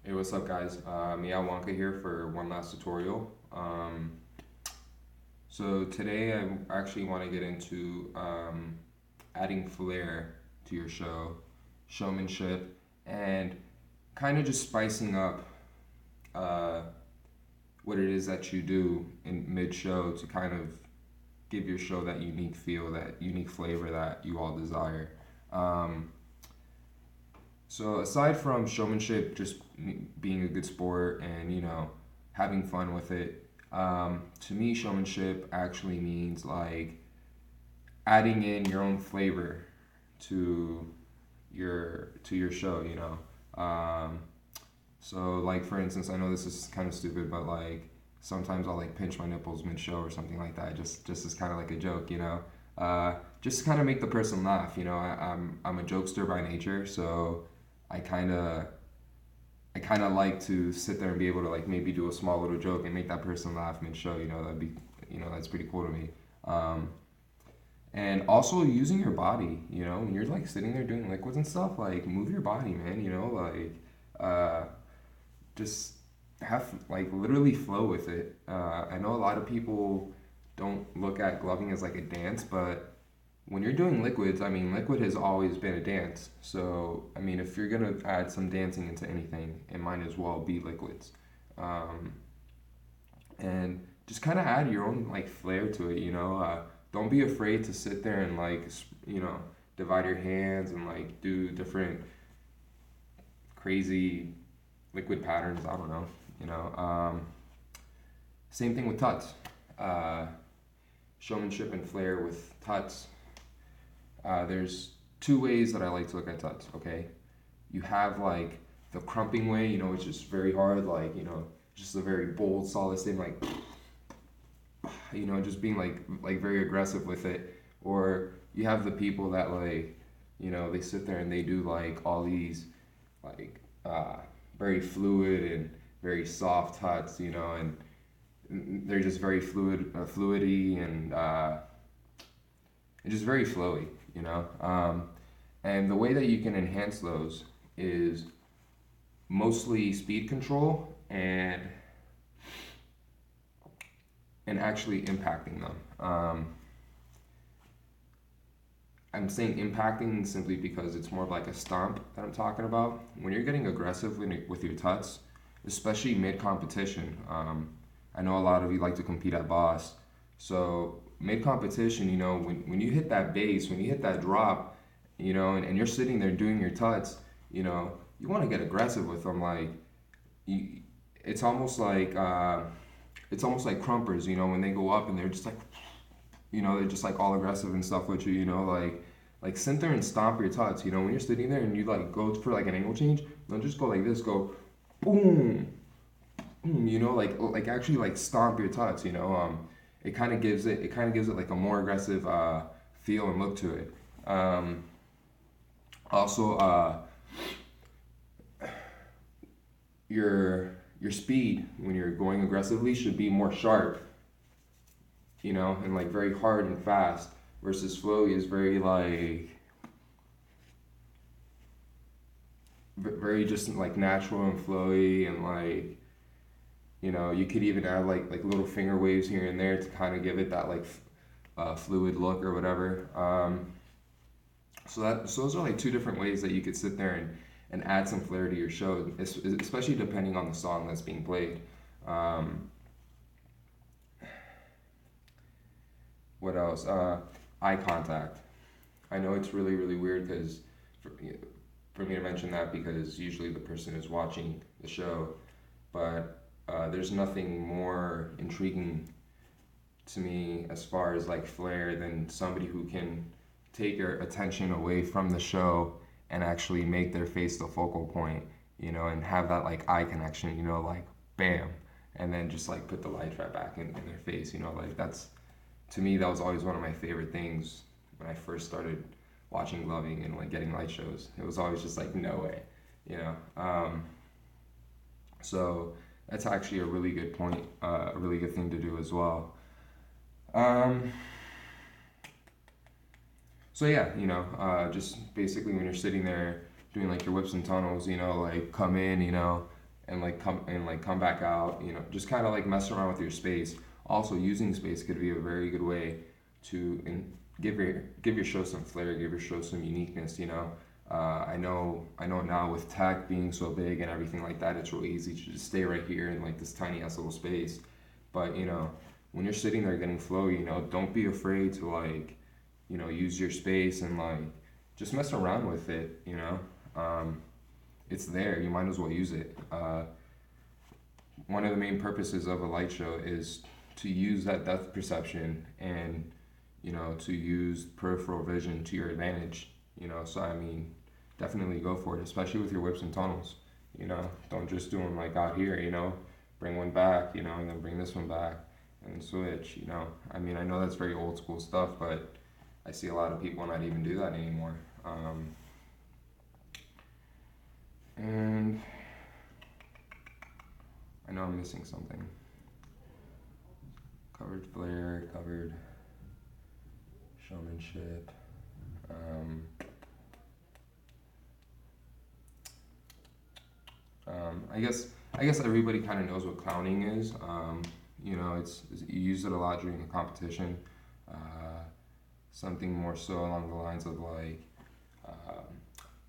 Hey, what's up, guys? Meow Wonka here for one last tutorial. So today I actually want to get into adding flair to your show, showmanship, and kind of just spicing up uh, what it is that you do in mid-show to kind of give your show that unique feel, that unique flavor that you all desire. Um, So aside from showmanship, just being a good sport and having fun with it, to me showmanship actually means like adding in your own flavor to your show. So like for instance, I know this is kind of stupid, but like sometimes I'll like pinch my nipples mid show or something like that, just as kind of like a joke. Just kind of make the person laugh. I'm a jokester by nature, so I kind of I kind of like to sit there and be able to like maybe do a small little joke and make that person laugh mid show. That's pretty cool to me. Um, and also using your body. When you're like sitting there doing liquids and stuff, like move your body, man. Uh, just have like literally flow with it. I know a lot of people don't look at gloving as like a dance, but when you're doing liquids, I mean, liquid has always been a dance. So, I mean, if you're gonna add some dancing into anything, it might as well be liquids. Um, and just kind of add your own like flair to it. Don't be afraid to sit there and like divide your hands and like do different crazy liquid patterns. I don't know. Same thing with tuts. Uh, Showmanship and flair with tuts. There's two ways that I like to look at tuts. Okay, you have like the crumping way, which is very hard, like just a very bold, solid statement, like just being like very aggressive with it. Or you have the people that like they sit there and they do like all these like very fluid and very soft tuts, and they're just very fluidy and just very flowy, you know. And the way that you can enhance those is mostly speed control and actually impacting them. I'm saying impacting simply because it's more of like a stomp that I'm talking about. When you're getting aggressive with your tuts, especially mid competition, I know a lot of you like to compete at boss. So mid competition, when you hit that base, when you hit that drop, and you're sitting there doing your tuts, you want to get aggressive with them. Like, you, it's almost like crumpers, when they go up and they're just like, they're just like all aggressive and stuff with you, like sit there and stomp your tuts, when you're sitting there and you like go for like an angle change, don't just go like this, go boom, boom, like actually like stomp your tuts, it kind of gives it like a more aggressive feel and look to it. Also, your speed when you're going aggressively should be more sharp, and like very hard and fast. Versus flowy is very like very just like natural and flowy and like you could even add like little finger waves here and there to kind of give it that like fluid look or whatever. So those are like two different ways that you could sit there and add some flair to your show, especially depending on the song that's being played. Um, what else? Eye contact. I know it's really really weird because for me to mention that because usually the person is watching the show, but there's nothing more intriguing to me as far as like flair than somebody who can take your attention away from the show and actually make their face the focal point, and have that like eye connection, like bam, and then just like put the lights right back in their face, like that's to me that was always one of my favorite things when I first started watching gloving and like getting light shows. It was always just like no way, you know. So that's actually a really good point, a really good thing to do as well. Um, so yeah, just basically when you're sitting there doing like your whips and tunnels, like come in, and come back out. You know, just kind of like mess around with your space. Also, using space could be a very good way to give your show some flair, give your show some uniqueness. You know, I know now with tech being so big and everything like that, it's really easy to just stay right here in like this tiny ass little space. But you know, when you're sitting there getting flow, you know, don't be afraid to like, you know, use your space and like just mess around with it. You know, it's there. You might as well use it. One of the main purposes of a light show is to use that depth perception and, you know, to use peripheral vision to your advantage. You know, so I mean, definitely go for it, especially with your whips and tunnels. You know, don't just do them like out here. You know, bring one back. You know, and then bring this one back and switch. You know, I mean, I know that's very old school stuff, but I see a lot of people not even do that anymore. And I know I'm missing something. Covered flare, covered showmanship. I guess everybody kind of knows what clowning is. You know, you use it a lot during a competition. Something more so along the lines of like,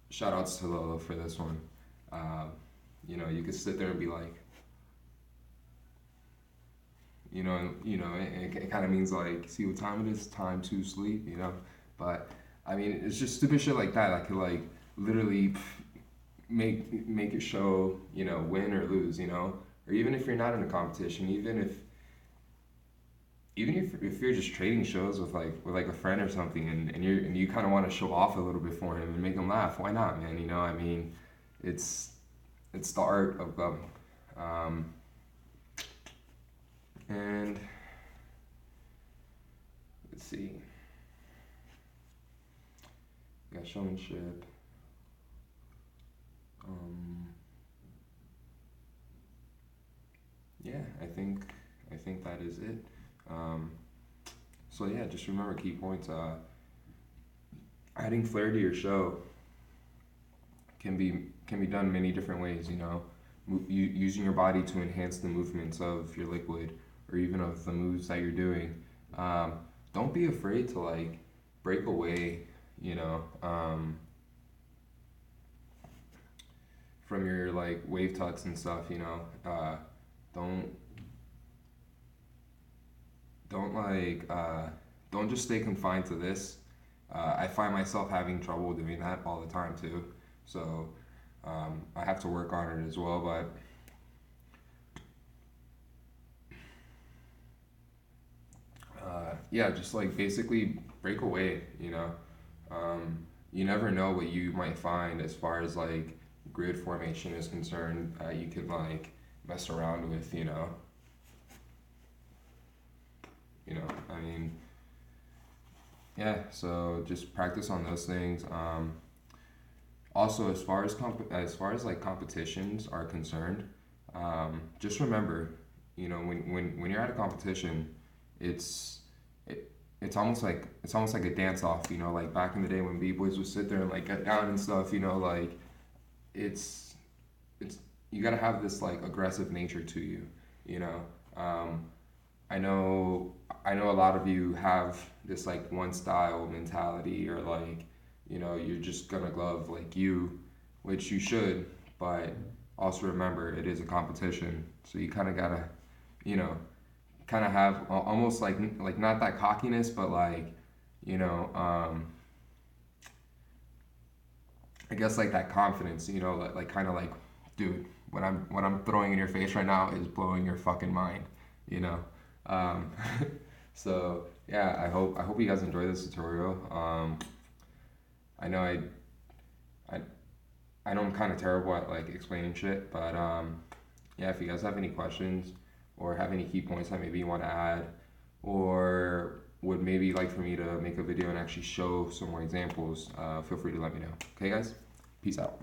shout outs to Lolo for this one. You know, you could sit there and be like, it kind of means like, see what time it is, time to sleep, you know. But I mean, it's just stupid shit like that. I could like literally make a show, you know, win or lose, you know, or even if you're not in a competition, even if you're just trading shows with like a friend or something, and you kind of want to show off a little bit for him and make him laugh, why not, man? You know, I mean, it's the art of gloving. And let's see, we got showmanship. Yeah, I think that is it. So yeah, just remember key points. Adding flair to your show can be done many different ways. You know, using your body to enhance the movements of your liquid or even of the moves that you're doing. Don't be afraid to like break away. You know, from your like wave tuts and stuff. You know, don't don't just stay confined to this. I find myself having trouble doing that all the time too, so I have to work on it as well. But yeah, just like basically break away. You know, you never know what you might find as far as like grid formation is concerned. You could like mess around with. I mean, yeah, so just practice on those things. Also, as far as like competitions are concerned, just remember, you know, when you're at a competition, it's it's almost like a dance off. You know, like back in the day when b-boys would sit there and like get down and stuff. You know, like it's it's you gotta have this like aggressive nature to you. You know, I know a lot of you have this like one style mentality, or like, you know, you're just gonna glove like you, which you should, but also remember it is a competition, so you kind of gotta, you know, kind of have almost like not that cockiness, but like, you know, I guess like that confidence, you know, like kind of like, dude, what I'm throwing in your face right now is blowing your fucking mind, you know. Um, so yeah, I hope you guys enjoy this tutorial. I know I I know I'm kind of terrible at like explaining shit, but yeah, if you guys have any questions or have any key points that maybe you want to add, or would maybe like for me to make a video and actually show some more examples, feel free to let me know. Okay, guys? Peace out.